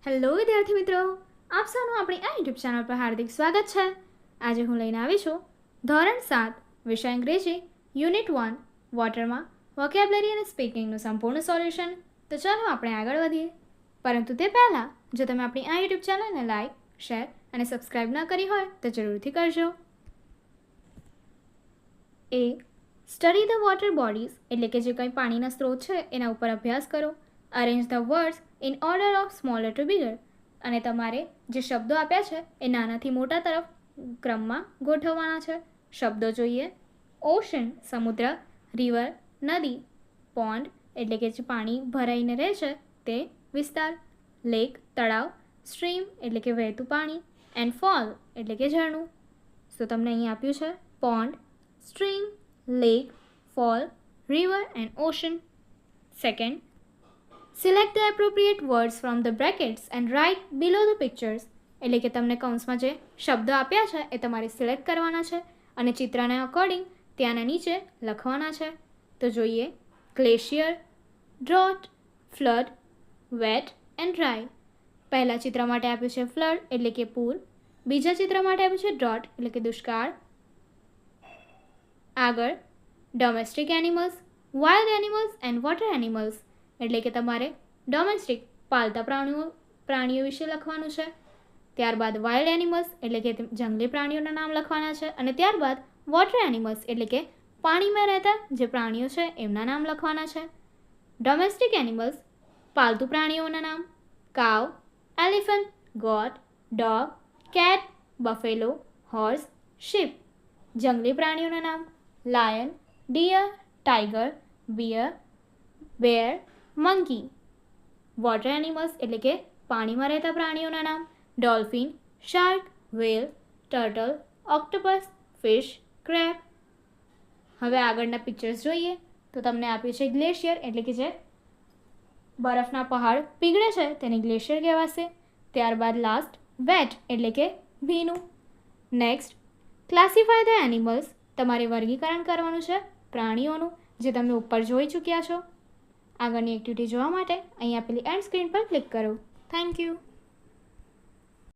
Hello વિદ્યાર્થી મિત્રો, આપ સૌનું આપણી આ યુટ્યુબ ચેનલ પર હાર્દિક સ્વાગત છે. આજે હું લઈને આવી છું ધોરણ 7 વિષય અંગ્રેજી યુનિટ 1 વોટરમાં વોકેબ્યુલરી અને સ્પીકિંગનું સંપૂર્ણ સોલ્યુશન. તો ચાલો આપણે આગળ વધીએ. પરંતુ તે પહેલાં જો તમે આપણી આ યુટ્યુબ ચેનલને લાઇક, શેર અને સબસ્ક્રાઈબ ન કરી હોય તો જરૂરથી કરજો. એ સ્ટડી ધ વોટર બોડીઝ એટલે કે જે કંઈ પાણીના સ્ત્રોત છે એના ઉપર અભ્યાસ કરો. Arrange the words in order of smaller to bigger અને તમારે જે શબ્દો આપ્યા છે એ નાનાથી મોટા તરફ ક્રમમાં ગોઠવવાના છે. શબ્દો જોઈએ. ઓશન સમુદ્ર, રિવર નદી, પોન્ડ એટલે કે જે પાણી ભરાઈને રહે છે તે વિસ્તાર, લેક તળાવ, સ્ટ્રીમ એટલે કે વહેતું પાણી, એન્ડ ફોલ એટલે કે ઝરણું. તો તમને અહીં આપ્યું છે pond, stream, lake, fall, river and ocean. Second, select the appropriate words from the brackets and write below the pictures. એટલે કે તમને કૌંસમાં જે શબ્દો આપ્યા છે એ તમારે સિલેક્ટ કરવાના છે અને ચિત્રને અકોર્ડિંગ ત્યાંના નીચે લખવાના છે. તો જોઈએ. Glacier, drought, flood, wet and dry. પહેલા ચિત્ર માટે આપ્યું છે ફ્લડ એટલે કે પૂર. બીજા ચિત્ર માટે આપ્યું છે ડ્રોટ એટલે કે દુષ્કાળ. આગળ domestic animals, wild animals and water animals એટલે કે તમારે ડોમેસ્ટિક પાલતા પ્રાણીઓ વિશે લખવાનું છે. ત્યારબાદ વાઇલ્ડ એનિમલ્સ એટલે કે જંગલી પ્રાણીઓના નામ લખવાના છે અને ત્યારબાદ વોટર એનિમલ્સ એટલે કે પાણીમાં રહેતા જે પ્રાણીઓ છે એમના નામ લખવાના છે. ડોમેસ્ટિક એનિમલ્સ પાલતુ પ્રાણીઓના નામ: cow, elephant, goat, dog, cat, buffalo, horse, sheep. જંગલી પ્રાણીઓના નામ: lion, deer, tiger, bear, monkey. Water animals એટલે કે પાણીમાં રહેતા પ્રાણીઓના નામ: dolphin, shark, whale, turtle, octopus, fish, crab. હવે આગળના પિક્ચર્સ જોઈએ તો તમને આપ્યું છે ગ્લેશિયર એટલે કે જે બરફના પહાડ પીગળે છે તેને ગ્લેશિયર કહેવાશે. ત્યારબાદ લાસ્ટ વેટ એટલે કે ભીનું. Next classify the animals. તમારે વર્ગીકરણ કરવાનું છે પ્રાણીઓનું જે તમે ઉપર જોઈ ચૂક્યા છો. આગળની એક્ટિવિટી જોવા માટે અહીં આપેલી એન્ડ સ્ક્રીન પર ક્લિક કરો. Thank you.